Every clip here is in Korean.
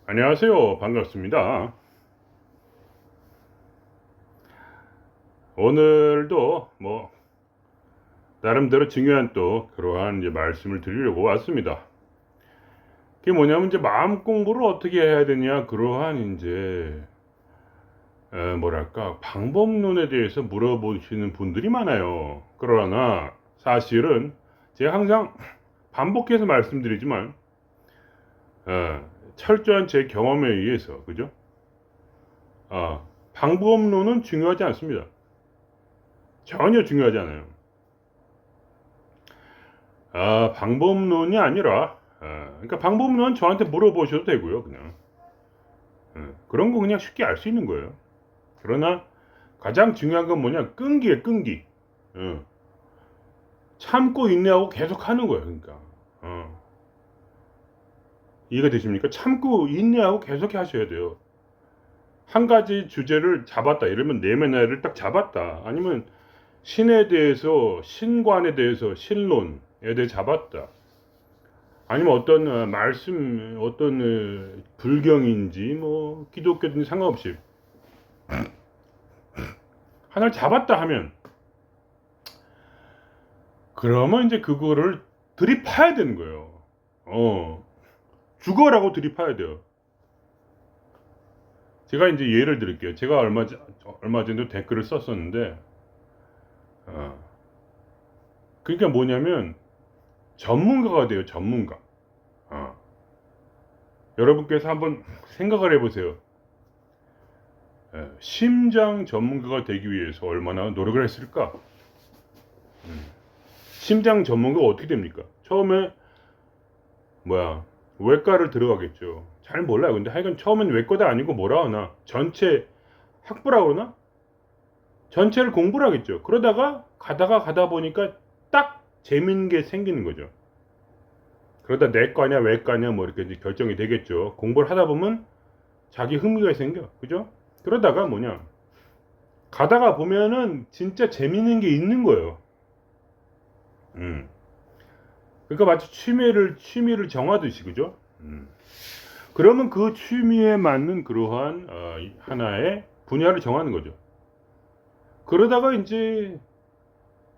안녕하세요. 반갑습니다. 오늘도 나름대로 중요한 또 그러한 이제 말씀을 드리려고 왔습니다. 그게 뭐냐면 이제 마음 공부를 어떻게 해야 되냐 그러한 이제 뭐랄까 방법론에 대해서 물어보시는 분들이 많아요. 그러나 사실은 제가 항상 반복해서 말씀드리지만 철저한 제 경험에 의해서 그죠? 방법론은 중요하지 않습니다. 전혀 중요하지 않아요. 방법론이 아니라, 그러니까 방법론 저한테 물어보셔도 되고요, 그냥. 그런 거 그냥 쉽게 알 수 있는 거예요. 그러나 가장 중요한 건 뭐냐, 끈기에 끈기. 어, 참고 인내하고 계속 하는 거예요, 그러니까. 어, 이해가 되십니까? 참고 인내하고 계속 하셔야 돼요. 한 가지 주제를 잡았다. 이러면 내면화를 딱 잡았다. 아니면 신에 대해서, 신관에 대해서, 신론에 대해 잡았다. 아니면 어떤 말씀, 어떤 불경인지 뭐 기독교든지 상관없이 하나를 잡았다 하면 그러면 이제 그거를 들이파야 되는 거예요. 어, 죽어라고 들이파야 돼요. 제가 이제 예를 들을게요. 제가 얼마 전에 댓글을 썼었는데, 어, 그러니까 뭐냐면 전문가가 돼요. 전문가. 어, 여러분께서 한번 생각을 해보세요. 심장 전문가가 되기 위해서 얼마나 노력을 했을까? 심장 전문가가 어떻게 됩니까? 처음에 외과를 들어가겠죠. 잘 몰라요. 근데 하여간 처음엔 외과도 아니고 뭐라 하나 전체 학부라 그러나 전체를 공부를 하겠죠. 그러다가 가다 보니까 딱 재밌는 게 생기는 거죠. 그러다 내과냐 외과냐 뭐 이렇게 이제 결정이 되겠죠. 공부를 하다 보면 자기 흥미가 생겨. 그죠? 그러다가 가다가 보면은 진짜 재밌는 게 있는 거예요. 음. 그러니까 마치 취미를 정하듯이 그죠? 그러면 그 취미에 맞는 그러한 하나의 분야를 정하는 거죠. 그러다가 이제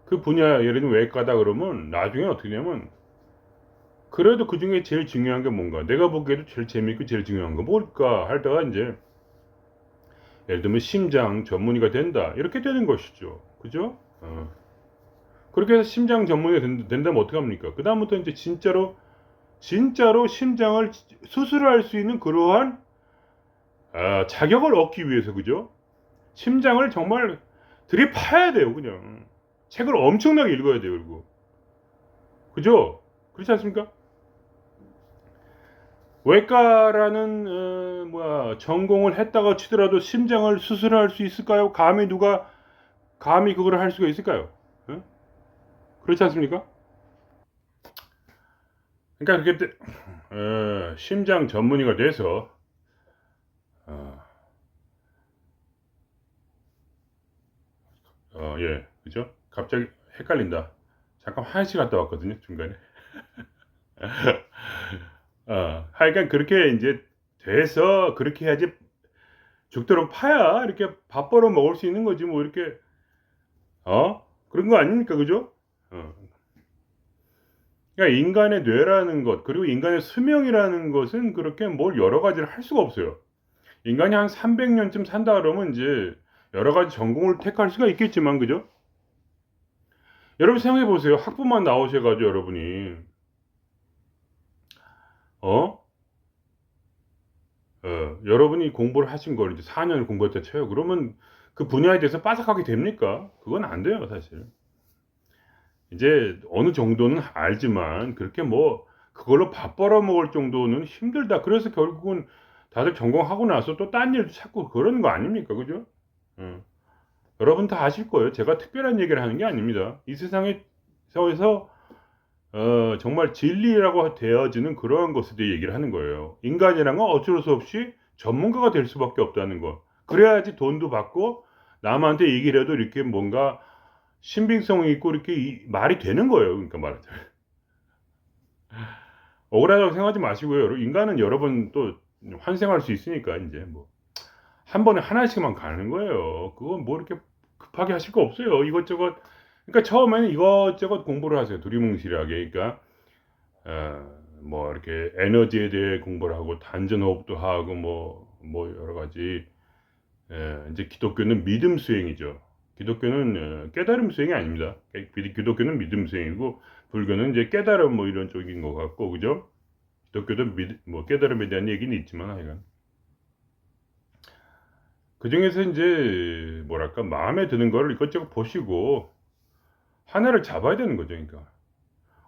그 분야 예를 들면 외과다 그러면 나중에 어떻게 되냐면 그래도 그 중에 제일 중요한 게 뭔가 내가 보기에도 제일 재밌고 제일 중요한 거 뭘까 하다가 이제 예를 들면 심장 전문의가 된다 이렇게 되는 것이죠. 그죠? 그렇게 해서 심장 전문의가 된다면 어떻게 합니까? 그 다음부터 이제 진짜로 심장을 수술할 수 있는 그러한 자격을 얻기 위해서 그죠? 심장을 정말 들이파야 돼요, 그냥. 책을 엄청나게 읽어야 돼요, 그리고. 그죠? 그렇지 않습니까? 외과라는, 전공을 했다가 치더라도 심장을 수술할 수 있을까요? 감히 그걸 할 수가 있을까요? 어? 그렇지 않습니까? 그러니까 그렇게, 심장 전문의가 돼서, 어, 예, 그죠? 갑자기 헷갈린다. 잠깐 화장실 갔다 왔거든요, 중간에. 하여간 그렇게 이제 돼서 그렇게 해야지 죽도록 파야 이렇게 밥 벌어 먹을 수 있는 거지 뭐 이렇게 그런 거 아닙니까 그죠? 어. 그러니까 인간의 뇌라는 것 그리고 인간의 수명이라는 것은 그렇게 뭘 여러 가지를 할 수가 없어요. 인간이 한 300년쯤 산다 그러면 이제 여러 가지 전공을 택할 수가 있겠지만 그죠? 여러분 생각해 보세요. 학부만 나오셔가지고 여러분이 어? 여러분이 공부를 하신 걸 이제 4년을 공부했다 쳐요. 그러면 그 분야에 대해서 빠삭하게 됩니까? 그건 안 돼요, 사실. 이제 어느 정도는 알지만 그렇게 뭐 그걸로 밥 벌어먹을 정도는 힘들다. 그래서 결국은 다들 전공하고 나서 또 딴 일도 찾고 그러는 거 아닙니까? 그죠? 어. 여러분 다 아실 거예요. 제가 특별한 얘기를 하는 게 아닙니다. 이 세상에서 정말 진리라고 되어지는 그런 것에 대해 얘기를 하는 거예요. 인간이란 건 어쩔 수 없이 전문가가 될 수밖에 없다는 거. 그래야지 돈도 받고 남한테 얘기를 해도 이렇게 뭔가 신빙성이 있고 이렇게 말이 되는 거예요. 그러니까 말하자면. 억울하다고 생각하지 마시고요. 인간은 여러 번 또 환생할 수 있으니까 이제 뭐 한 번에 하나씩만 가는 거예요. 그건 뭐 이렇게 급하게 하실 거 없어요. 이것저것 그러니까 처음에는 이것저것 공부를 하세요. 두리뭉실하게. 그러니까 뭐 이렇게 에너지에 대해 공부를 하고 단전 호흡도 하고 뭐 여러 가지 이제 기독교는 믿음 수행이죠. 기독교는 깨달음 수행이 아닙니다. 기독교는 믿음 수행이고 불교는 이제 깨달음 뭐 이런 쪽인 것 같고 그죠? 기독교도 뭐 깨달음에 대한 얘기는 있지만 하여간 그 중에서 이제 뭐랄까 마음에 드는 거를 이것저것 보시고 하나를 잡아야 되는 거죠. 그러니까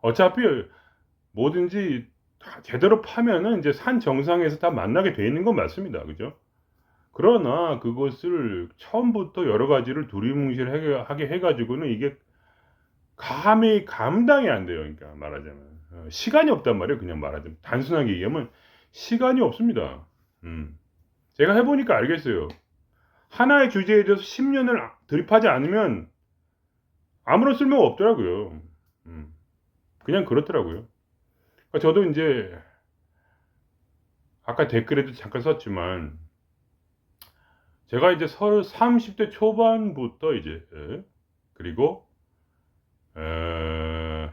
어차피 뭐든지 다 제대로 파면은 이제 산 정상에서 다 만나게 돼 있는 건 맞습니다. 그죠? 그러나 그것을 처음부터 여러 가지를 두리뭉실하게 하게 해 가지고는 이게 감히 감당이 안 돼요. 그러니까 말하자면 시간이 없단 말이에요. 그냥 말하자면 단순하게 얘기하면 시간이 없습니다. 음. 제가 해 보니까 알겠어요. 하나의 주제에 대해서 10년을 들이파지 않으면 아무런 쓸모가 없더라고요. 음. 그냥 그렇더라고요. 그러니까 저도 인제 아까 댓글에도 잠깐 썼지만 제가 이제 30대 초반부터 이제 그리고 에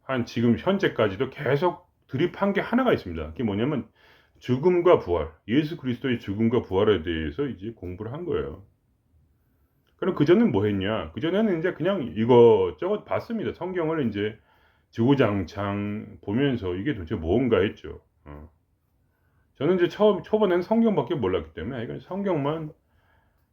한 지금 현재까지도 계속 드립한 게 하나가 있습니다. 그게 뭐냐면 죽음과 부활, 예수 그리스도의 죽음과 부활에 대해서 이제 공부를 한 거예요. 그럼 그전엔 뭐 했냐? 그전에는 인제 그냥 이것저것 봤습니다. 성경을 인제 주구장창 보면서 '이게 도대체 뭔가.' 했죠. 저는 이제 초반에는 성경밖에 몰랐기 때문에 이건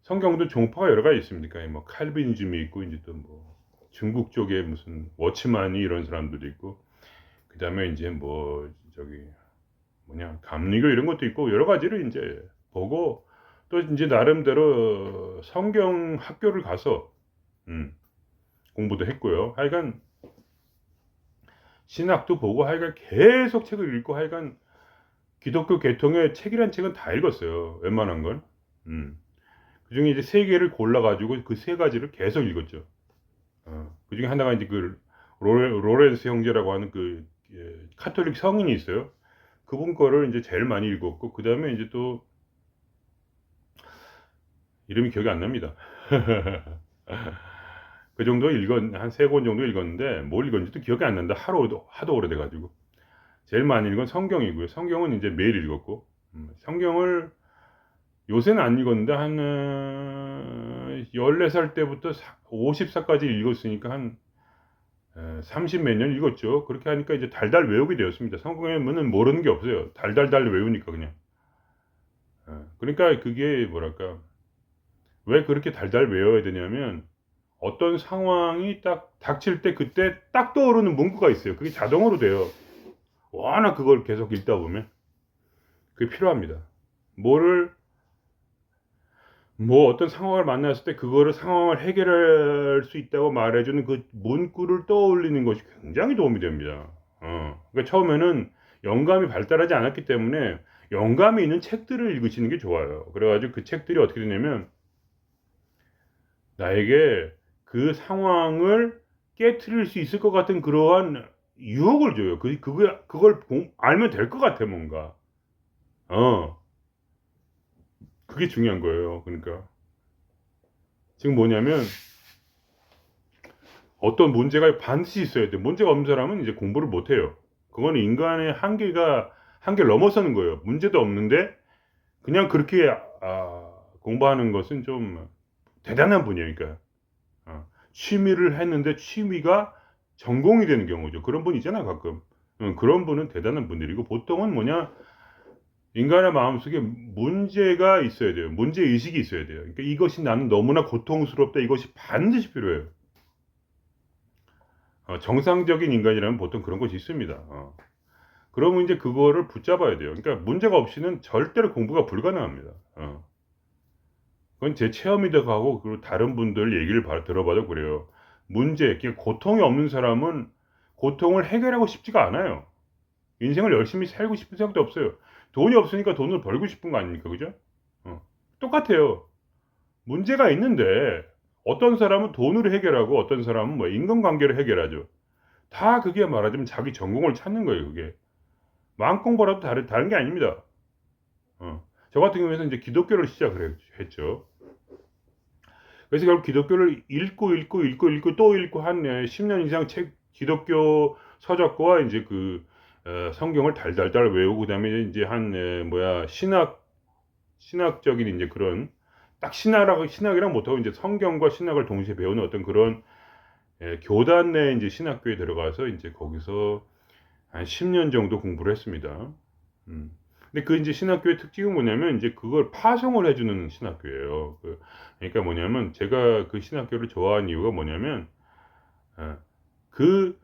성경도 종파가 여러 가지 있습니까? 뭐 칼빈이즘이 있고 인제 또 뭐 중국 쪽에 무슨 워치만이 이런 사람들도 있고 그다음에 인제 뭐 저기 뭐냐 감리교 이런 것도 있고 여러 가지를 인제 보고 또 인제 나름대로 성경 학교를 가서 음 공부도 했고요. 하여간 신학도 보고 하여간 계속 책을 읽고 하여간 기독교 계통의 책이란 책은 다 읽었어요, 웬만한 건. 음. 그중에 이제 3 개를 골라 가지고 그 3 가지를 계속 읽었죠. 그중에 하나가 인제 그 로렌스 형제라고 하는 그 가톨릭 성인이 있어요. 그분 거를 인제 제일 많이 읽었고 그다음에 인제 또 이름이 기억이 안 납니다. 그 정도 한 3권 정도 읽었는데 뭘 읽었는지도 기억이 안 난다. 하도 오래돼 가지고. 제일 많이 읽은 성경이고요. 성경은 인제 매일 읽었고 성경을 요새는 안 읽었는데 한 14살 때부터 50 살까지 읽었으니까 한 30 몇 년 읽었죠. 그렇게 하니까 이제 달달 외우게 되었습니다. 성경에는 모르는 게 없어요. 달달달 외우니까 그냥. 그러니까 그게 뭐랄까 왜 그렇게 달달 외워야 되냐면 어떤 상황이 딱 닥칠 때 그때 딱 떠오르는 문구가 있어요. 그게 자동으로 돼요. 워낙 그걸 계속 읽다 보면. 그게 필요합니다. 뭐를 뭐 어떤 상황을 만났을 때 그거를 상황을 해결할 수 있다고 말해 주는 그 문구를 떠올리는 것이 굉장히 도움이 됩니다. 그러니까 처음에는 영감이 발달하지 않았기 때문에 영감이 있는 책들을 읽으시는 게 좋아요. 그래 가지고 그 책들이 어떻게 되냐면 나에게 그 상황을 깨트릴 수 있을 것 같은 그러한 유혹을 줘요. 그걸 알면 될 것 같아 뭔가. 어 그게 중요한 거예요. 그러니까 지금 뭐냐면 어떤 문제가 반드시 있어야 돼요. 문제가 없는 사람은 이제 공부를 못 해요. 그거는 인간의 한계를 넘어서는 거예요. 문제도 없는데 그냥 그렇게 공부하는 것은 좀 대단한 분이에요. 그러니까 취미를 했는데 취미가 전공이 되는 경우죠. 그런 분 있잖아요, 가끔. 그런 분은 대단한 분들이고 보통은 뭐냐 인간의 마음속에 문제가 있어야 돼요. 문제 의식이 있어야 돼요. 그러니까 '이것이 나는 너무나 고통스럽다.' 이것이 반드시 필요해요. 정상적인 인간이라면 보통 그런 것이 있습니다. 그러면 인제 그거를 붙잡아야 돼요. 그러니까 문제가 없이는 절대로 공부가 불가능합니다. 그건 제 체험이기도 하고 그리고 다른 분들 얘기를 들어봐도 그래요. 이렇게 고통이 없는 사람은 고통을 해결하고 싶지가 않아요. 인생을 열심히 살고 싶은 생각도 없어요. 돈이 없으니까 돈을 벌고 싶은 거 아닙니까? 그죠? 똑같아요. 문제가 있는데 어떤 사람은 돈으로 해결하고 어떤 사람은 뭐 인간관계로 해결하죠. 다 그게 말하자면 자기 전공을 찾는 거예요 그게. 마음 공부라도 다른 게 아닙니다. 저 같은 경우에는 이제 기독교를 시작을 했죠. 그래서 결국 기독교를 읽고 또 읽고 한 10년 이상 기독교 서적과 이제 성경을 달달달 외우고 그다음에 이제 신학적인 이제 그런 딱 신학이랑 못하고 이제 성경과 신학을 동시에 배우는 어떤 그런 교단 내 이제 신학교에 들어가서 이제 거기서 한 10년 정도 공부를 했습니다. 음. 근데 이제 신학교의 특징은 뭐냐면 이제 그걸 파송을 해주는 신학교예요. 그러니까 뭐냐면 제가 그 신학교를 좋아하는 이유가 뭐냐면 어, 그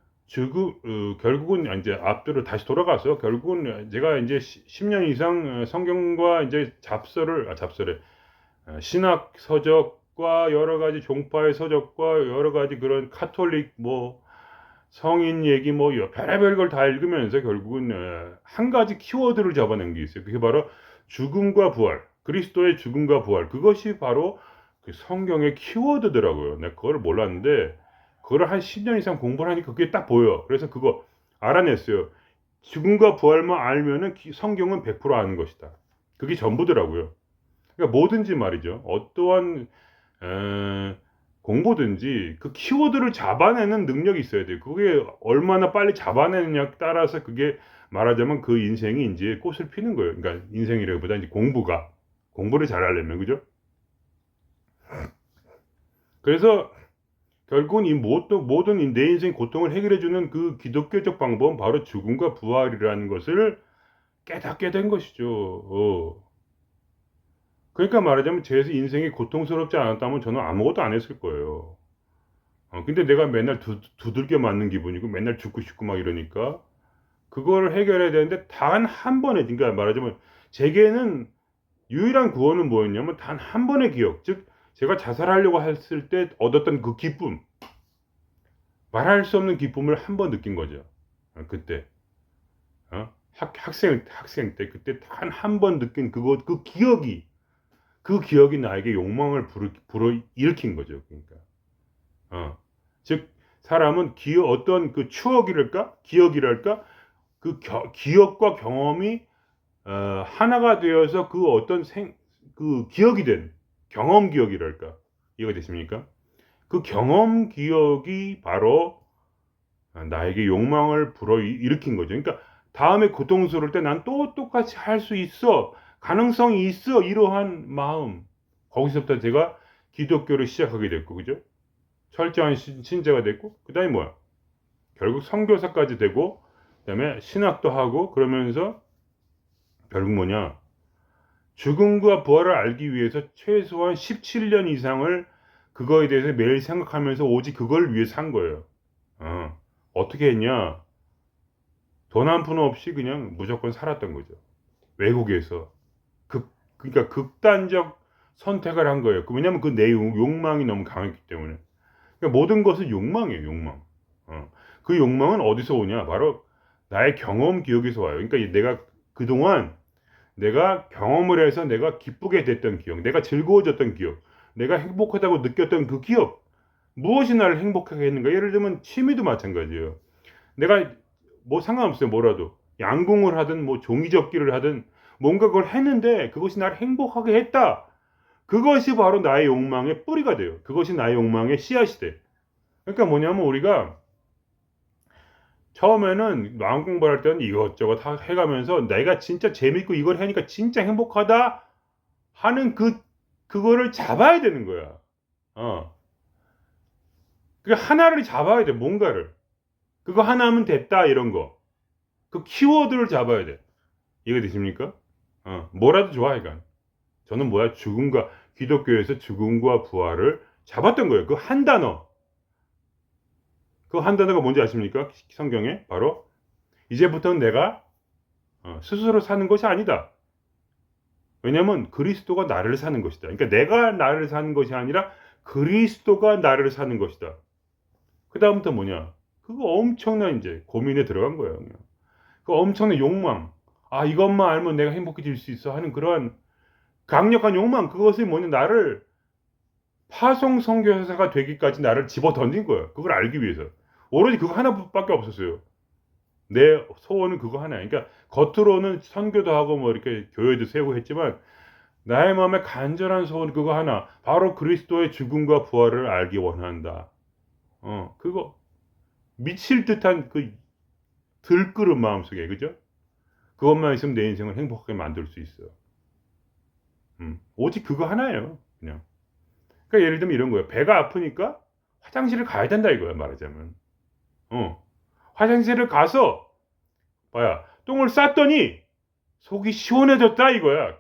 결국은 이제 앞뒤로 다시 돌아가서 결국은 제가 이제 10년 이상 성경과 이제 잡설에 신학 서적과 여러 가지 종파의 서적과 여러 가지 그런 카톨릭 성인 얘기 별의별 걸 다 읽으면서 결국은 한 가지 키워드를 잡아낸 게 있어요. 그게 바로 죽음과 부활, 그리스도의 죽음과 부활. 그것이 바로 그 성경의 키워드더라고요. 내가 그걸 몰랐는데 그거를 한 10년 이상 공부를 하니까 그게 딱 보여. 그래서 그거 알아냈어요. 죽음과 부활만 알면은 성경은 100% 아는 것이다. 그게 전부더라고요. 그러니까 뭐든지 말이죠. 어떠한 공부든지 그 키워드를 잡아내는 능력이 있어야 돼요. 그게 얼마나 빨리 잡아내느냐에 따라서 그게 말하자면 그 인생이 이제 꽃을 피는 거예요. 그러니까 인생이라기보다 이제 공부를 잘하려면 그죠? 그래서 결국은 이 모든 내 인생 고통을 해결해주는 그 기독교적 방법은 바로 죽음과 부활이라는 것을 깨닫게 된 것이죠. 그러니까 말하자면 제 인생이 고통스럽지 않았다면 저는 아무것도 안 했을 거예요. 근데 내가 맨날 두들겨 맞는 기분이고 맨날 죽고 싶고 막 이러니까 그거를 해결해야 되는데 단 한 번에, 그러니까 말하자면 제게는 유일한 구원은 뭐였냐면 단 한 번의 기억, 즉 제가 자살하려고 했을 때 얻었던 그 기쁨, 말할 수 없는 기쁨을 한 번 느낀 거죠. 그때 학생 때 그때 단 한 번 느낀 그 기억이 나에게 욕망을 불어일으킨 거죠. 그러니까 즉 사람은 어떤 그 추억이랄까 기억이랄까 기억과 경험이 하나가 되어서 그 어떤 그 기억이 된 경험 기억이랄까, 이해가 되십니까? 그 경험 기억이 바로 나에게 욕망을 불어일으킨 거죠. 그러니까 다음에 고통스러울 때 난 또 똑같이 할 수 있어, 가능성이 있어, 이러한 마음. 거기서부터 제가 기독교를 시작하게 됐고, 그죠? 철저한 신자가 됐고, 그 다음에 뭐야? 결국 선교사까지 되고, 그 다음에 신학도 하고, 그러면서 결국 뭐냐? 죽음과 부활을 알기 위해서 최소한 17년 이상을 그거에 대해서 매일 생각하면서 오직 그걸 위해 산 거예요. 어떻게 했냐? 돈 한 푼 없이 그냥 무조건 살았던 거죠. 외국에서. 그러니까 극단적 선택을 한 거예요. 왜냐면 그 내 욕망이 너무 강했기 때문에. 그러니까 모든 것은 욕망이에요, 욕망. 그 욕망은 어디서 오냐? 바로 나의 경험 기억에서 와요. 그러니까 그동안 내가 경험을 해서 내가 기쁘게 됐던 기억, 내가 즐거워졌던 기억, 내가 행복하다고 느꼈던 그 기억, 무엇이 나를 행복하게 했는가? 예를 들면 취미도 마찬가지예요. 내가 상관없어요, 뭐라도 양궁을 하든 종이접기를 하든 뭔가 그걸 했는데 그것이 나를 행복하게 했다. 그것이 바로 나의 욕망의 뿌리가 돼요. 그것이 나의 욕망의 씨앗이 돼. 그러니까 뭐냐면 우리가 처음에는 마음 공부할 때는 이것저것 다 해가면서 내가 진짜 재밌고 이걸 하니까 진짜 행복하다 하는 그거를 잡아야 되는 거야. 그 하나를 잡아야 돼, 뭔가를. 그거 하나면 됐다, 이런 거. 그 키워드를 잡아야 돼. 이해가 되십니까? 뭐라도 좋아, 이건. 저는 기독교에서 죽음과 부활을 잡았던 거예요. 그 한 단어. 그 한 단어가 뭔지 아십니까? 성경에. 바로, 이제부터는 내가 스스로 사는 것이 아니다. 왜냐면 그리스도가 나를 사는 것이다. 그러니까 내가 나를 사는 것이 아니라 그리스도가 나를 사는 것이다. 그 다음부터 뭐냐? 그거 엄청난 이제 고민에 들어간 거예요. 그냥. 그 엄청난 욕망. 이것만 알면 내가 행복해질 수 있어 하는 그러한 강력한 욕망. 그것이 뭐냐? 나를 파송 선교사가 되기까지 나를 집어 던진 거예요. 그걸 알기 위해서. 오로지 그거 하나밖에 없었어요. 내 소원은 그거 하나야. 그러니까 겉으로는 선교도 하고 뭐 이렇게 교회도 세우고 했지만 나의 마음에 간절한 소원 그거 하나. 바로 그리스도의 죽음과 부활을 알기 원한다. 그거 미칠 듯한 그 들끓은 마음속에 그죠? 그것만 있으면 내 인생을 행복하게 만들 수 있어요. 오직 그거 하나예요. 그냥. 그러니까 예를 들면 이런 거예요. 배가 아프니까 화장실을 가야 된다 이거야 말하자면. 화장실을 가서 뭐야 똥을 쌌더니 속이 시원해졌다 이거야.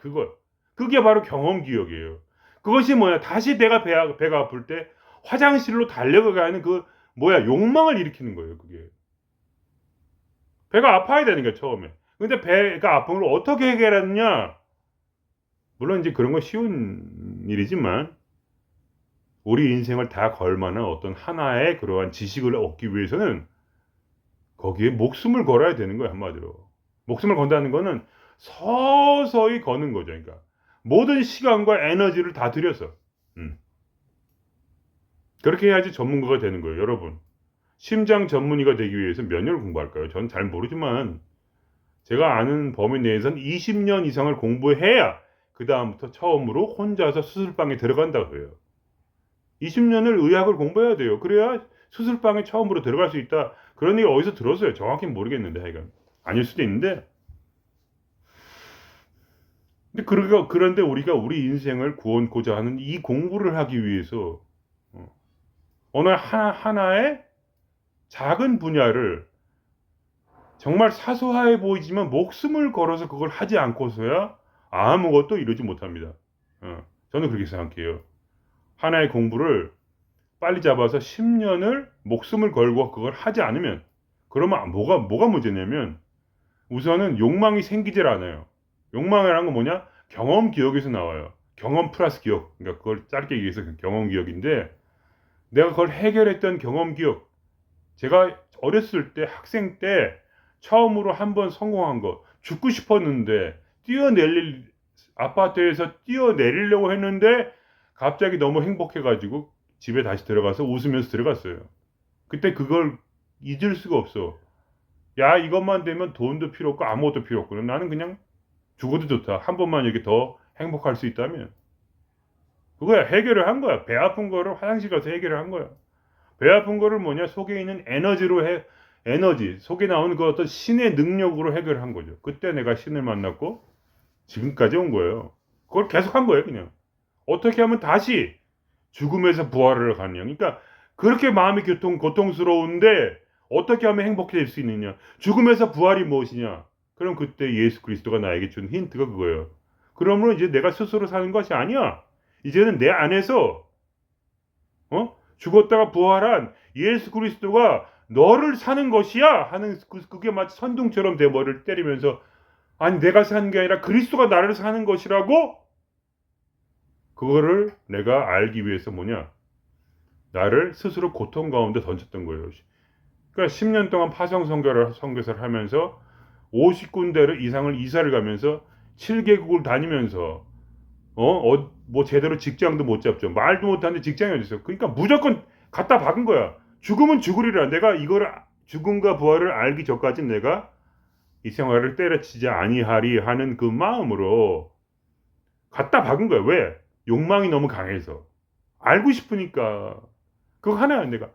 그게 바로 경험 기억이에요. 그것이 뭐야 다시 내가 배가 아플 때 화장실로 달려가는 그 뭐야 욕망을 일으키는 거예요. 그게 배가 아파야 되는 거야 처음에. 근데 배가 아픈 걸 어떻게 해결하느냐? 물론 이제 그런 건 쉬운 일이지만 우리 인생을 다 걸 만한 어떤 하나의 그러한 지식을 얻기 위해서는 거기에 목숨을 걸어야 되는 거예요, 한마디로. 목숨을 건다는 거는 서서히 거는 거죠. 그러니까 모든 시간과 에너지를 다 들여서. 음. 그렇게 해야지 전문가가 되는 거예요, 여러분. 심장 전문의가 되기 위해서 몇 년을 공부할까요? 전 잘 모르지만 제가 아는 범위 내에서는 20년 이상을 공부해야 그다음부터 처음으로 혼자서 수술방에 들어간다고 해요. 20년을 의학을 공부해야 돼요. 그래야 수술방에 처음으로 들어갈 수 있다. 그런 얘기 어디서 들었어요. 정확히는 모르겠는데 하여간. 아닐 수도 있는데. 근데 그런데 우리가 우리 인생을 구원코자 하는 이 공부를 하기 위해서 어느 하나의 작은 분야를 정말 사소해 보이지만 목숨을 걸어서 그걸 하지 않고서야 아무것도 이루지 못합니다. 저는 그렇게 생각해요. 하나의 공부를 빨리 잡아서 10년을 목숨을 걸고 그걸 하지 않으면 그러면 뭐가 문제냐면 우선은 욕망이 생기질 않아요. 욕망이라는 건 뭐냐? 경험 기억에서 나와요. 경험 플러스 기억. 그러니까 그걸 짧게 얘기해서 경험 기억인데 내가 그걸 해결했던 경험 기억. 제가 어렸을 때 학생 때 처음으로 한번 성공한 거 죽고 싶었는데 아파트에서 뛰어내리려고 했는데 갑자기 너무 행복해가지고 집에 다시 들어가서 웃으면서 들어갔어요. 그때 그걸 잊을 수가 없어. 야, 이것만 되면 돈도 필요 없고 아무것도 필요 없고 나는 그냥 죽어도 좋다. 한 번만 이렇게 더 행복할 수 있다면. 그거야. 해결을 한 거야. 배 아픈 거를 화장실 가서 해결을 한 거야. 배 아픈 거를 뭐냐? 속에 있는 에너지. 속에 나오는 그 어떤 신의 능력으로 해결을 한 거죠. 그때 내가 신을 만났고 지금까지 온 거예요. 그걸 계속 한 거예요, 그냥. 어떻게 하면 다시 죽음에서 부활을 가느냐. 그러니까 그렇게 마음이 고통스러운데 어떻게 하면 행복해질 수 있느냐. 죽음에서 부활이 무엇이냐. 그럼 그때 예수 그리스도가 나에게 준 힌트가 그거예요. 그러므로 이제 내가 스스로 사는 것이 아니야. 이제는 내 안에서 죽었다가 부활한 예수 그리스도가 너를 사는 것이야 하는 그게 마치 선둥처럼 내 머리를 때리면서 아니 내가 사는 게 아니라 그리스도가 나를 사는 것이라고 그거를 내가 알기 위해서 뭐냐 나를 스스로 고통 가운데 던졌던 거예요. 그러니까 10년 동안 파송 선교사를 하면서 50군데를 이상을 이사를 가면서 7개국을 다니면서 뭐 제대로 직장도 못 잡죠. 말도 못하는데 직장이 어디 있어. 그러니까 무조건 갖다 박은 거야. 죽으면 죽으리라. 내가 이거를 죽음과 부활을 알기 전까지 내가 이 생활을 때려치지 아니하리 하는 그 마음으로 갖다 박은 거야. 왜? 욕망이 너무 강해서. 알고 싶으니까. 그거 하나야 내가.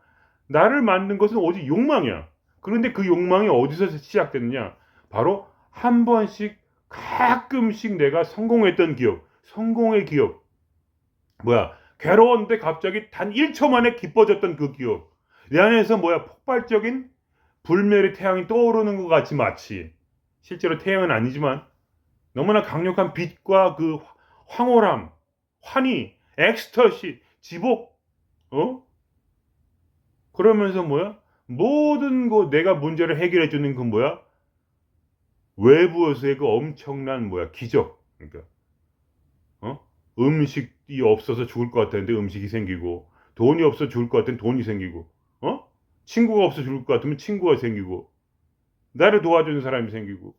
나를 만든 것은 오직 욕망이야. 그런데 그 욕망이 어디서 시작됐느냐? 바로 한 번씩 가끔씩 내가 성공했던 기억. 성공의 기억. 괴로웠는데 갑자기 단 1초 만에 기뻐졌던 그 기억. 내 안에서 폭발적인 불멸의 태양이 떠오르는 것 같이 마치 실제로 태양은 아니지만 너무나 강력한 빛과 그 황홀함, 환희, 엑스터시, 지복, 그러면서 모든 내가 문제를 해결해 주는 그 외부에서의 그 엄청난 기적. 그러니까 음식이 없어서 죽을 것 같았는데 음식이 생기고 돈이 없어 죽을 것 같으면 돈이 생기고 친구가 없어 죽을 것 같으면 친구가 생기고 나를 도와주는 사람이 생기고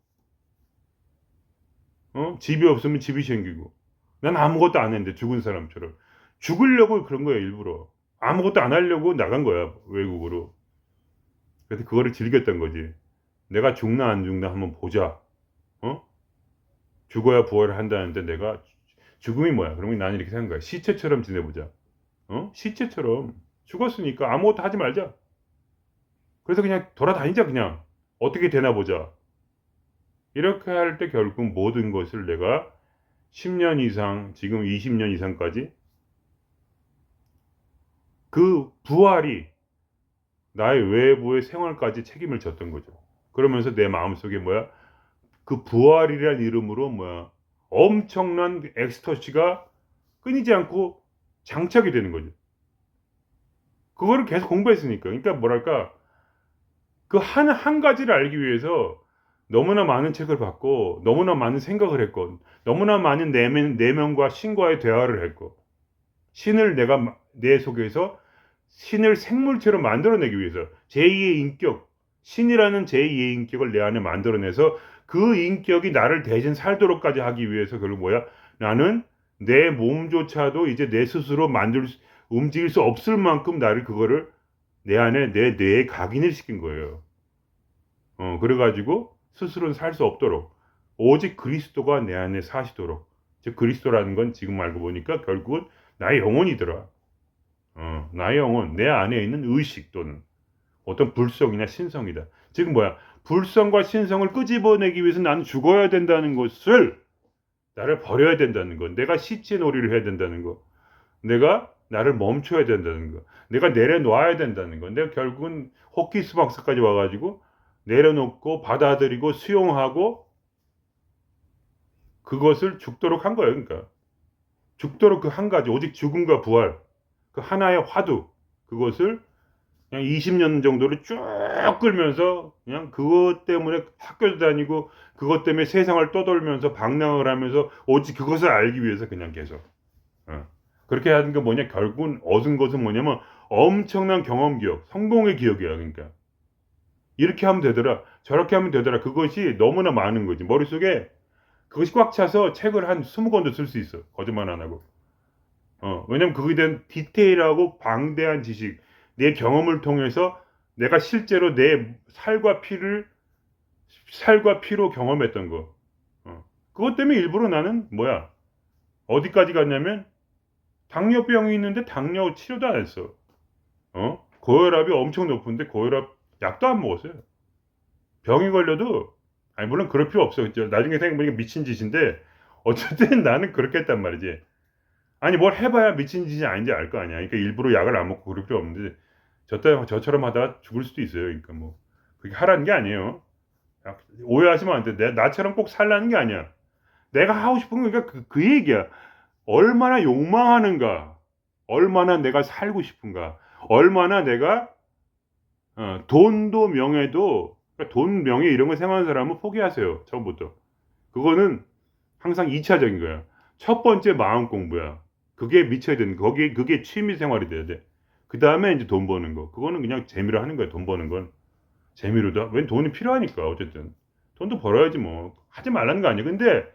집이 없으면 집이 생기고 난 아무것도 안 했는데 죽은 사람처럼 죽으려고 그런 거야 일부러 아무것도 안 하려고 나간 거야 외국으로. 그래서 그거를 즐겼던 거지. 내가 죽나 안 죽나 한번 보자. 어? 죽어야 부활을 한다는데 내가 죽음이 뭐야? 그러면 나는 이렇게 생각한 거야. 시체처럼 지내보자. 시체처럼 죽었으니까 아무것도 하지 말자. 그래서 그냥 돌아다니자 그냥. 어떻게 되나 보자. 이렇게 할 때 결국 모든 것을 내가 10년 이상, 지금 20년 이상까지 그 부활이 나의 외부의 생활까지 책임을 졌던 거죠. 그러면서 내 마음속에 뭐야? 그 부활이라는 이름으로 뭐야? 엄청난 엑스터시가 끊이지 않고 장착이 되는 거죠. 그거를 계속 공부했으니까. 그러니까 뭐랄까? 그 한 가지를 알기 위해서 너무나 많은 책을 봤고, 너무나 많은 생각을 했고, 너무나 많은 내면과 신과의 대화를 했고, 신을 내가 내 속에서 신을 생물체로 만들어내기 위해서 제2의 인격, 신이라는 제2의 인격을 내 안에 만들어내서 그 인격이 나를 대신 살도록까지 하기 위해서 결국 뭐야? 나는 내 몸조차도 이제 내 스스로 움직일 수 없을 만큼 나를 그거를 내 안에 내 뇌에 각인을 시킨 거예요. 그래가지고 스스로는 살 수 없도록 오직 그리스도가 내 안에 사시도록. 즉 그리스도라는 건 지금 알고 보니까 결국은 나의 영혼이더라. 나의 영혼, 내 안에 있는 의식 또는 어떤 불성이나 신성이다. 즉 뭐야? 불성과 신성을 끄집어내기 위해서 나는 죽어야 된다는 것을 나를 버려야 된다는 것. 내가 시체 놀이를 해야 된다는 것. 내가 나를 멈춰야 된다는 것. 내가 내려놓아야 된다는 것. 내가 결국은 호키스 박사까지 와가지고 내려놓고 받아들이고 수용하고 그것을 죽도록 한 거예요. 그러니까 죽도록 그 한 가지 오직 죽음과 부활 그 하나의 화두 그것을 그냥 20년 정도를 쭉 끌면서 그냥 그것 때문에 학교도 다니고 그것 때문에 세상을 떠돌면서 방랑을 하면서 오직 그것을 알기 위해서 그냥 계속 그렇게 하는 게 뭐냐 결국은 얻은 것은 뭐냐면 엄청난 경험 기억 성공의 기억이야. 그러니까 이렇게 하면 되더라 저렇게 하면 되더라 그것이 너무나 많은 거지 머릿속에 그것이 꽉 차서 책을 한 20권도 쓸 수 있어 거짓말 안 하고 왜냐면 그거에 대한 디테일하고 방대한 지식 내 경험을 통해서 내가 실제로 내 살과 피로 경험했던 거 그것 때문에 일부러 나는 뭐야 어디까지 갔냐면 당뇨병이 있는데 당뇨 치료도 안 했어 고혈압이 엄청 높은데 고혈압 약도 안 먹었어요. 병이 걸려도 아니 물론 그럴 필요 없어. 나중에 생각해보니까 미친 짓인데 어쨌든 나는 그렇게 했단 말이지. 아니 뭘 해봐야 미친 짓이 아닌지 알 거 아니야. 그러니까 일부러 약을 안 먹고 그럴 필요 없는데 저처럼 하다가 죽을 수도 있어요. 그러니까 뭐 그게 하라는 게 아니에요. 오해하시면 안 돼. 나처럼 꼭 살라는 게 아니야. 내가 하고 싶은 건 그러니까 그 얘기야. 얼마나 욕망하는가, 얼마나 내가 살고 싶은가, 얼마나 내가 돈도 명예도 그러니까 돈 명예 이런 거 생각하는 사람은 포기하세요. 처음부터. 그거는 항상 2차적인 거야. 첫 번째 마음 공부야. 그게 미쳐야 되는 거기 그게 취미 생활이 돼야 돼. 그 다음에 이제 돈 버는 거. 그거는 그냥 재미로 하는 거야. 돈 버는 건 재미로다. 웬 돈이 필요하니까 어쨌든 돈도 벌어야지 뭐 하지 말라는 거 아니야. 근데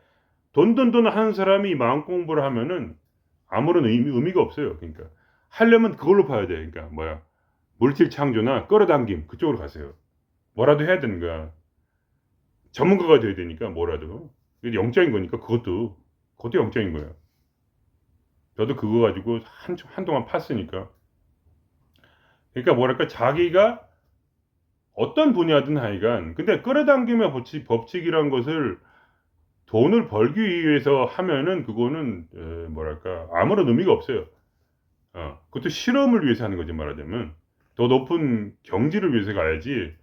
돈 하는 사람이 마음 공부를 하면은 아무런 의미가 없어요. 그러니까 하려면 그걸로 봐야 돼. 그러니까 뭐야 물질 창조나 끌어당김 그쪽으로 가세요. 뭐라도 해야 되는 거야. 전문가가 돼야 되니까 뭐라도 이게 영적인 거니까 그것도 영적인 거예요. 저도 그거 가지고 한동안 팠으니까. 그러니까 뭐랄까 자기가 어떤 분야든 하여간 근데 끌어당김의 법칙이란 것을 돈을 벌기 위해서 하면은 그거는 뭐랄까 아무런 의미가 없어요. 그것도 실험을 위해서 하는 거지 말하자면 더 높은 경지를 위해서 가야지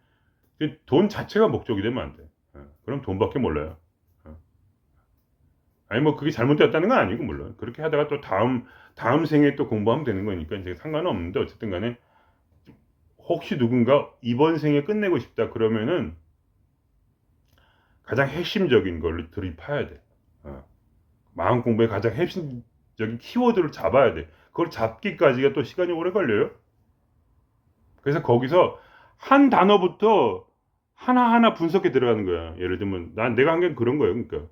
돈 자체가 목적이 되면 안 돼. 그럼 돈밖에 몰라요. 아니 뭐 그게 잘못되었다는 건 아니고 물론 그렇게 하다가 또 다음 생에 또 공부하면 되는 거니까 이제 상관은 없는데 어쨌든 간에 혹시 누군가 이번 생에 끝내고 싶다 그러면은 가장 핵심적인 걸로 들이파야 돼. 마음 공부의 가장 핵심적인 키워드를 잡아야 돼. 그걸 잡기까지가 또 시간이 오래 걸려요. 그래서 거기서 한 단어부터 하나하나 분석해 들어가는 거야. 예를 들면 내가 한 게 그런 거예요. 그러니까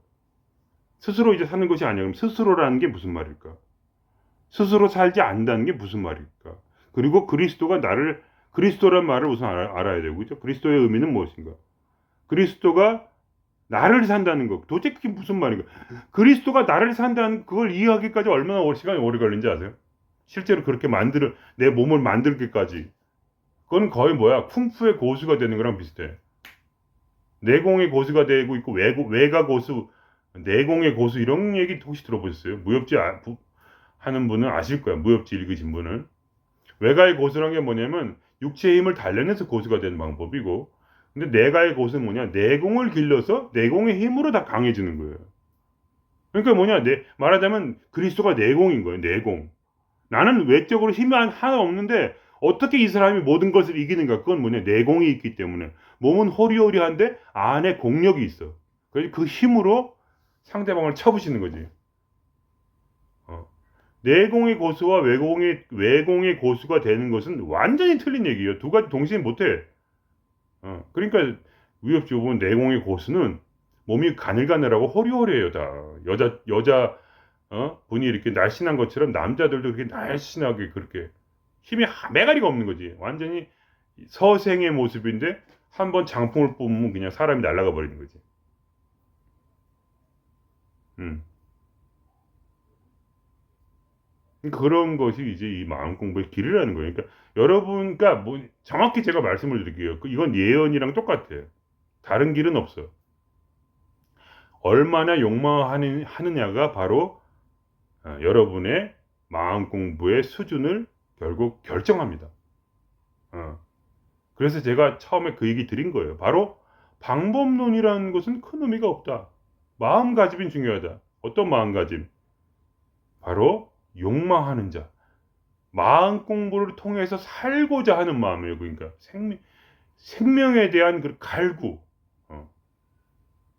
스스로 이제 사는 것이 아니야. 그럼 스스로라는 게 무슨 말일까? 스스로 살지 않는다는 게 무슨 말일까? 그리고 그리스도란 말을 우선 알아야 되고 그죠? 그리스도의 의미는 무엇인가? 그리스도가 나를 산다는 거. 도대체 그게 무슨 말인가? 그리스도가 나를 산다는 그걸 이해하기까지 얼마나 시간이 오래 걸린지 아세요? 실제로 그렇게 내 몸을 만들기까지. 그건 거의 뭐야? 쿵푸의 고수가 되는 거랑 비슷해. 내공의 고수가 되고 있고, 외가 고수, 내공의 고수, 이런 얘기 혹시 들어보셨어요? 무협지 하는 분은 아실 거야. 무협지 읽으신 분은. 외가의 고수란 게 뭐냐면, 육체의 힘을 단련해서 고수가 되는 방법이고, 근데 내가의 고수는 뭐냐? 내공을 길러서 내공의 힘으로 다 강해지는 거예요. 그러니까 뭐냐? 말하자면 그리스도가 내공인 거예요. 내공. 나는 외적으로 힘이 하나 없는데 어떻게 이 사람이 모든 것을 이기는가? 그건 뭐냐? 내공이 있기 때문에. 몸은 호리호리한데 안에 공력이 있어. 그래서 그 힘으로 상대방을 쳐부시는 거지. 내공의 고수와 외공의 고수가 되는 것은 완전히 틀린 얘기예요. 두 가지 동시에 못해. 그러니까 위협지 보면 내공의 고수는 몸이 가늘가늘하고 호리호리해요. 다 여자 분이 이렇게 날씬한 것처럼 남자들도 그렇게 날씬하게 그렇게 힘이 매가리가 없는 거지. 완전히 서생의 모습인데 한번 장풍을 뿜으면 그냥 사람이 날아가 버리는 거지. 음. 그런 것이 이제 이 마음 공부의 길이라는 거예요. 그러니까 여러분, 그러니까 뭐 정확히 제가 말씀을 드릴게요. 이건 예언이랑 똑같아요. 다른 길은 없어. 얼마나 욕망하느냐가 바로 여러분의 마음 공부의 수준을 결국 결정합니다. 그래서 제가 처음에 그 얘기 드린 거예요. 바로 방법론이라는 것은 큰 의미가 없다. 마음가짐이 중요하다. 어떤 마음가짐? 바로 욕망하는 자. 마음 공부를 통해서 살고자 하는 마음이에요. 그러니까 생명에 대한 그 갈구.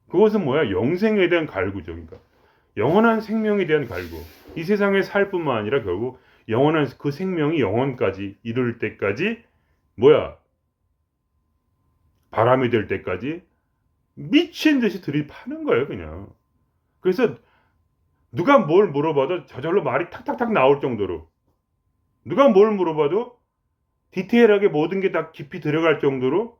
그것은 뭐야? 영생에 대한 갈구죠. 그러니까 영원한 생명에 대한 갈구. 이 세상에 살 뿐만 아니라 결국 영원한 그 생명이 영원까지 이룰 때까지 뭐야? 바람이 될 때까지 미친 듯이 들이파는 거예요, 그냥. 그래서 누가 뭘 물어봐도 저절로 말이 탁탁탁 나올 정도로, 누가 뭘 물어봐도 디테일하게 모든 게 다 깊이 들어갈 정도로,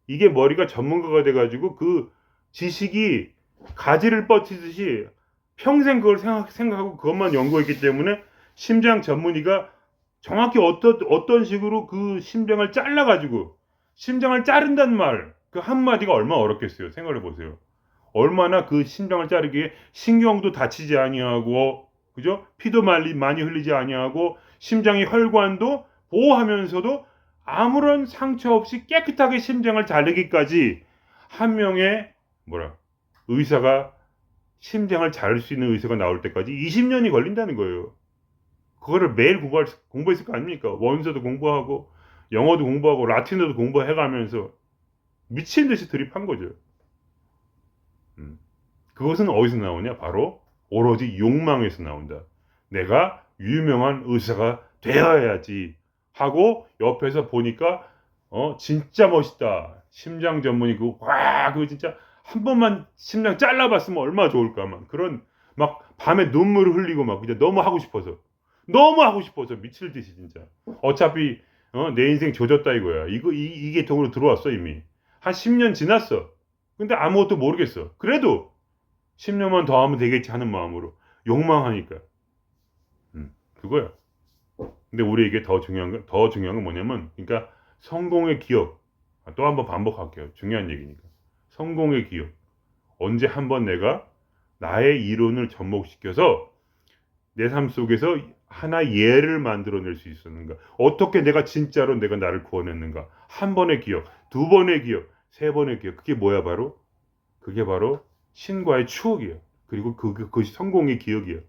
이게 머리가 전문가가 돼가지고 그 지식이 가지를 뻗치듯이 평생 그걸 생각하고 그것만 연구했기 때문에 심장 전문의가 정확히 어떤 식으로 그 심장을 잘라가지고 심장을 자른다는 말, 그 한마디가 얼마나 어렵겠어요. 생각해 보세요. 얼마나 그 심장을 자르기에 신경도 다치지 아니하고, 그죠? 피도 많이 흘리지 아니하고, 심장의 혈관도 보호하면서도 아무런 상처 없이 깨끗하게 심장을 자르기까지 한 명의 의사가, 심장을 자를 수 있는 의사가 나올 때까지 20년이 걸린다는 거예요. 그거를 매일 공부했을 거 아닙니까? 원서도 공부하고 영어도 공부하고 라틴어도 공부해가면서 미친 듯이 드립한 거죠. 그것은 어디서 나오냐? 바로 오로지 욕망에서 나온다. 내가 유명한 의사가 되어야지 하고 옆에서 보니까 진짜 멋있다. 심장 전문의 그거 진짜 한 번만 심장 잘라봤으면 얼마나 좋을까. 막 그런 막 밤에 눈물을 흘리고 막 그냥 너무 하고 싶어서 미칠 듯이 진짜. 어차피 내 인생 조졌다 이거야. 이 계통으로 들어왔어 이미. 한 10년 지났어. 근데 아무것도 모르겠어. 그래도 10년만 더 하면 되겠지 하는 마음으로 욕망하니까. 그거야. 근데 우리에게 더 중요한 건 뭐냐면, 그러니까 성공의 기억. 또 한번 반복할게요. 중요한 얘기니까. 성공의 기억. 언제 한번 내가 나의 이론을 접목시켜서 내 삶 속에서 하나의 예를 만들어낼 수 있었는가? 어떻게 내가 진짜로 내가 나를 구원했는가? 한 번의 기억, 두 번의 기억, 세 번의 기억. 그게 뭐야 바로? 그게 바로 신과의 추억이에요. 그리고 그것이 성공의 기억이에요.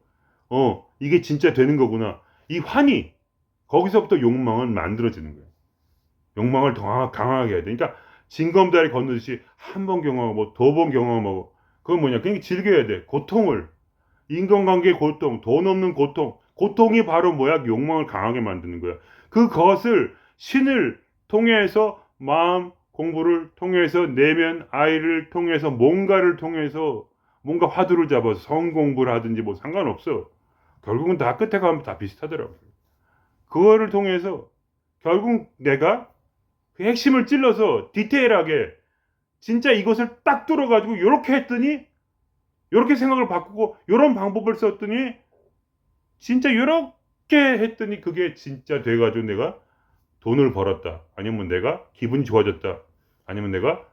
이게 진짜 되는 거구나. 이 환희, 거기서부터 욕망은 만들어지는 거예요. 욕망을 더 강하게 해야 돼. 그러니까 징검다리 건너듯이 한 번 경험하고 두 번 경험하고, 그건 뭐냐? 그냥 즐겨야 돼. 고통을. 인간관계의 고통, 돈 없는 고통. 고통이 바로 뭐야? 욕망을 강하게 만드는 거야. 그것을 신을 통해서, 마음 공부를 통해서, 내면 아이를 통해서, 뭔가를 통해서, 뭔가 화두를 잡아서 성 공부를 하든지 뭐 상관없어. 결국은 다 끝에 가면 다 비슷하더라고요. 그거를 통해서 결국 내가 그 핵심을 찔러서 디테일하게 진짜 이것을 딱 뚫어가지고 요렇게 했더니 요렇게 생각을 바꾸고 요런 방법을 썼더니 진짜 요렇게 했더니 그게 진짜 돼가지고 내가 돈을 벌었다. 아니면 내가 기분이 좋아졌다. 아니면 내가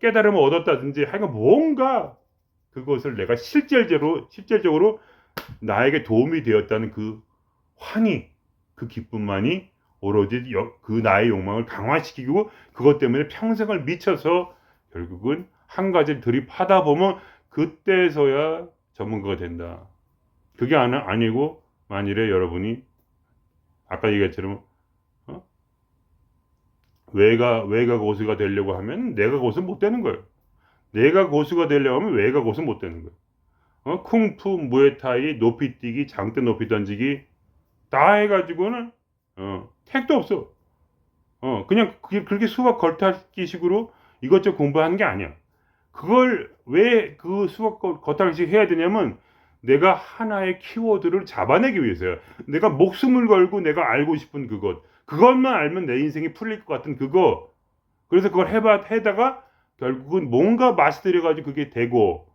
깨달음을 얻었다든지 하여간 뭔가 그것을 내가 실질적으로 나에게 도움이 되었다는 그 환희, 그 기쁨만이 오로지 그 나의 욕망을 강화시키고 그것 때문에 평생을 미쳐서 결국은 한 가지를 들이파다 보면 그때서야 전문가가 된다. 그게 아니고 만일에 여러분이 아까 얘기했처럼 외가 고수가 되려고 하면 내가 고수 못 되는 거예요. 내가 고수가 되려고 하면 외가 고수 못 되는 거예요. 쿵푸, 무에타이, 높이뛰기, 장대 높이 던지기 다 해가지고는 택도 없어. 그냥 그렇게 수학 겉핥기식으로 이것저것 공부하는 게 아니야. 그걸 왜 그 수학 겉핥기식 해야 되냐면 내가 하나의 키워드를 잡아내기 위해서야. 내가 목숨을 걸고 내가 알고 싶은 그것만 알면 내 인생이 풀릴 것 같은 그거. 그래서 그걸 해다가 결국은 뭔가 맛이 들여가지고 그게 되고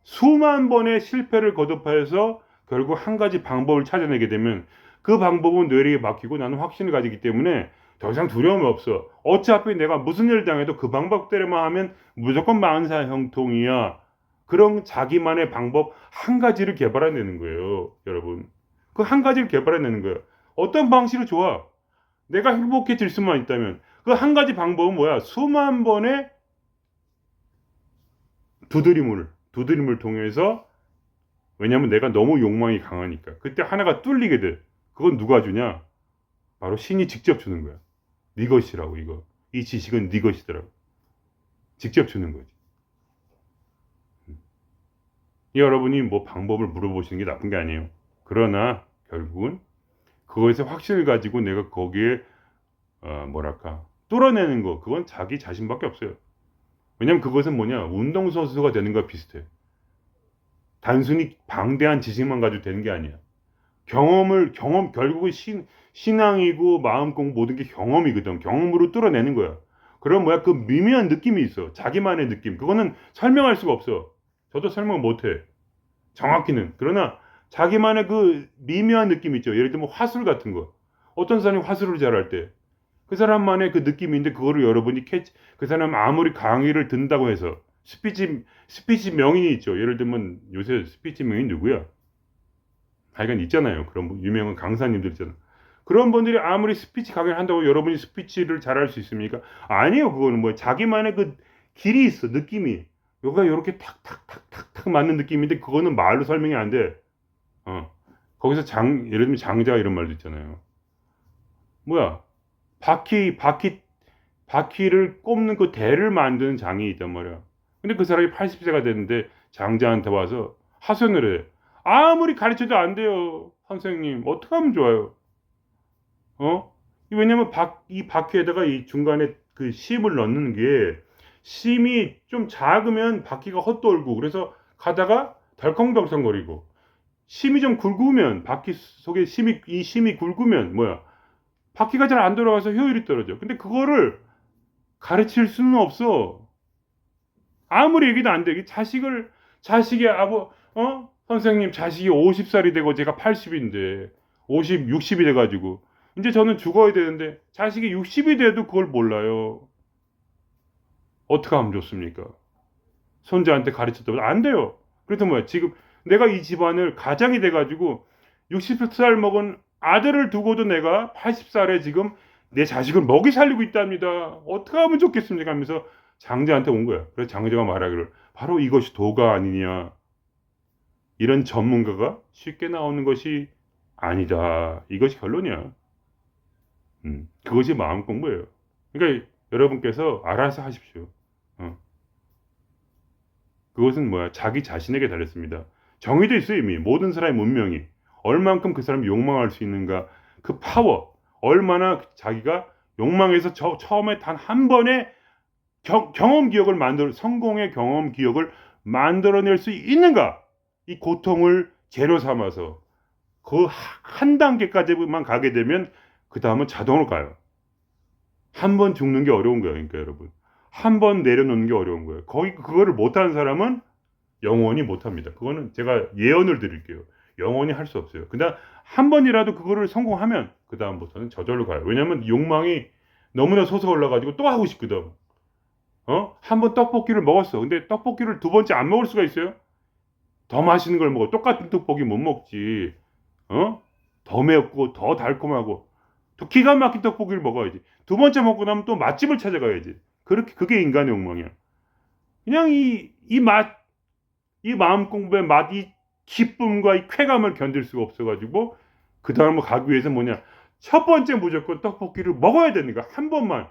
수만 번의 실패를 거듭해서 결국 한 가지 방법을 찾아내게 되면 그 방법은 뇌리에 막히고 나는 확신을 가지기 때문에 더 이상 두려움이 없어. 어차피 내가 무슨 일 당해도 그 방법대로만 하면 무조건 만사 형통이야. 그런 자기만의 방법 한 가지를 개발해내는 거예요, 여러분. 그 한 가지를 개발해내는 거예요. 어떤 방식이 좋아? 내가 행복해질 수만 있다면 그 한 가지 방법은 뭐야? 수만 번의 두드림을 통해서 왜냐면 내가 너무 욕망이 강하니까 그때 하나가 뚫리게 돼. 그건 누가 주냐? 바로 신이 직접 주는 거야. 네 것이라고 이거. 이 지식은 네 것이더라고. 직접 주는 거지. 여러분이 뭐 방법을 물어보시는 게 나쁜 게 아니에요. 그러나 결국은 그거에서 확신을 가지고 내가 거기에 뚫어내는 거 그건 자기 자신밖에 없어요. 왜냐면 그것은 뭐냐? 운동선수가 되는 거와 비슷해. 단순히 방대한 지식만 가지고 되는 게 아니야. 결국은 신앙이고 마음 공부 모든 게 경험이거든. 경험으로 뚫어내는 거야. 그럼 뭐야? 그 미묘한 느낌이 있어. 자기만의 느낌. 그거는 설명할 수가 없어. 저도 설명 못 해. 정확히는. 그러나 자기만의 그 미묘한 느낌 있죠. 예를 들면 화술 같은 거. 어떤 사람이 화술을 잘할 때 그 사람만의 그 느낌인데 그거를 여러분이 그 사람 아무리 강의를 듣는다고 해서 스피치 명인이 있죠. 예를 들면 요새 스피치 명인 누구야? 하여간 있잖아요. 그런 유명한 강사님들 있잖아요. 그런 분들이 아무리 스피치 강의를 한다고 여러분이 스피치를 잘할 수 있습니까? 아니에요. 그거는 뭐 자기만의 그 길이 있어. 느낌이. 요가 요렇게 탁탁탁탁탁 맞는 느낌인데 그거는 말로 설명이 안 돼. 거기서 예를 들면 장자 이런 말도 있잖아요. 뭐야? 바퀴를 꼽는 그 대를 만드는 장이 있단 말이야. 근데 그 사람이 80세가 됐는데 장자한테 와서 하소연을 해. 아무리 가르쳐도 안 돼요. 선생님. 어떻게 하면 좋아요? 왜냐면 이 바퀴에다가 이 중간에 그 심을 넣는 게 심이 좀 작으면 바퀴가 헛돌고 그래서 가다가 덜컹덜컹거리고 심이 좀 굵으면 바퀴 속에 이 심이 굵으면 뭐야? 바퀴가 잘 안 돌아가서 효율이 떨어져. 근데 그거를 가르칠 수는 없어. 아무리 얘기도 안 돼. 자식이 선생님, 자식이 50살이 되고 제가 80인데, 60이 돼가지고, 이제 저는 죽어야 되는데, 자식이 60이 돼도 그걸 몰라요. 어떻게 하면 좋습니까? 손자한테 가르쳤다고 안 돼요. 그래서 뭐야, 지금 내가 이 집안을 가장이 돼가지고, 60살 먹은 아들을 두고도 내가 80살에 지금 내 자식을 먹이 살리고 있답니다. 어떻게 하면 좋겠습니까? 하면서 장자한테 온 거야. 그래서 장자가 말하기를 바로 이것이 도가 아니냐. 이런 전문가가 쉽게 나오는 것이 아니다. 이것이 결론이야. 그것이 마음 공부예요. 그러니까 여러분께서 알아서 하십시오. 그것은 뭐야? 자기 자신에게 달렸습니다. 정의도 있어요, 이미. 모든 사람의 문명이. 얼만큼 그 사람이 욕망할 수 있는가. 그 파워. 얼마나 자기가 욕망에서 처음에 단 한 번의 성공의 경험 기억을 만들어낼 수 있는가? 이 고통을 재료 삼아서 그 한 단계까지만 가게 되면 그 다음은 자동으로 가요. 한 번 죽는 게 어려운 거예요, 그러니까 여러분. 한 번 내려놓는 게 어려운 거예요. 그거를 못하는 사람은 영원히 못합니다. 그거는 제가 예언을 드릴게요. 영원히 할 수 없어요. 그냥 한 번이라도 그거를 성공하면 그 다음부터는 저절로 가요. 왜냐면 욕망이 너무나 솟아올라가지고 또 하고 싶거든. 한 번 떡볶이를 먹었어. 근데 떡볶이를 두 번째 안 먹을 수가 있어요? 더 맛있는 걸 먹어. 똑같은 떡볶이 못 먹지. 더 맵고 더 달콤하고 또 기가 막힌 떡볶이를 먹어야지. 두 번째 먹고 나면 또 맛집을 찾아가야지. 그게 인간의 욕망이야. 그냥 이 마음 공부의 맛, 이 기쁨과 이 쾌감을 견딜 수가 없어가지고 그 다음으로 가기 위해서 뭐냐? 첫 번째 무조건 떡볶이를 먹어야 되는 거야. 한 번만.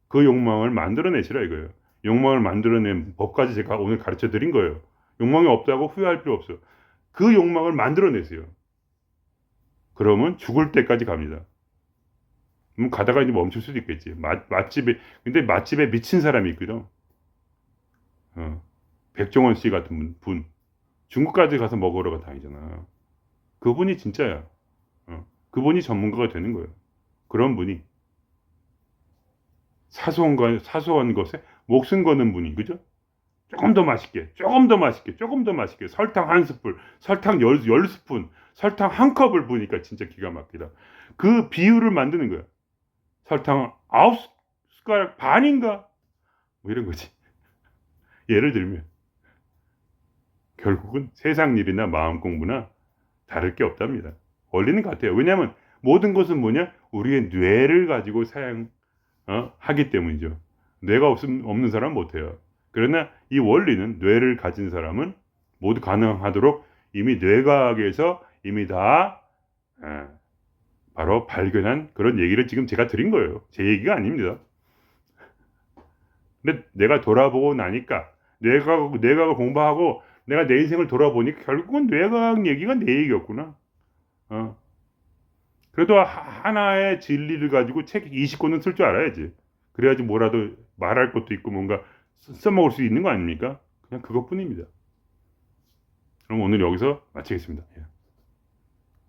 그 욕망을 만들어내시라 이거예요. 욕망을 만들어낸 법까지 제가 오늘 가르쳐 드린 거예요. 욕망이 없다고 후회할 필요 없어요. 그 욕망을 만들어내세요. 그러면 죽을 때까지 갑니다. 가다가 이제 멈출 수도 있겠지. 근데 맛집에 미친 사람이 있거든. 백종원 씨 같은 분. 중국까지 가서 먹으러 다니잖아. 그분이 진짜야. 그분이 전문가가 되는 거예요. 그런 분이. 사소한 것에 목숨 거는 분이, 그죠? 조금 더 맛있게, 조금 더 맛있게, 조금 더 맛있게. 설탕 한 스푼, 설탕 열 스푼, 설탕 한 컵을 부으니까 진짜 기가 막히다. 그 비율을 만드는 거야. 설탕 9숟가락 반인가? 뭐 이런 거지. 예를 들면. 결국은 세상 일이나 마음 공부나 다를 게 없답니다. 원리는 같아요. 왜냐하면 모든 것은 뭐냐? 우리의 뇌를 가지고 하기 때문이죠. 뇌가 없는 사람은 못해요. 그러나 이 원리는 뇌를 가진 사람은 모두 가능하도록 이미 뇌과학에서 이미 다 바로 발견한 그런 얘기를 지금 제가 드린 거예요. 제 얘기가 아닙니다. 근데 내가 돌아보고 나니까 뇌과학을 공부하고 내가 내 인생을 돌아보니까 결국은 뇌과학 얘기가 내 얘기였구나. 그래도 하나의 진리를 가지고 책 20권은 쓸 줄 알아야지. 그래야지 뭐라도 말할 것도 있고 뭔가 써먹을 수 있는 거 아닙니까? 그냥 그것뿐입니다. 그럼 오늘 여기서 마치겠습니다. 예.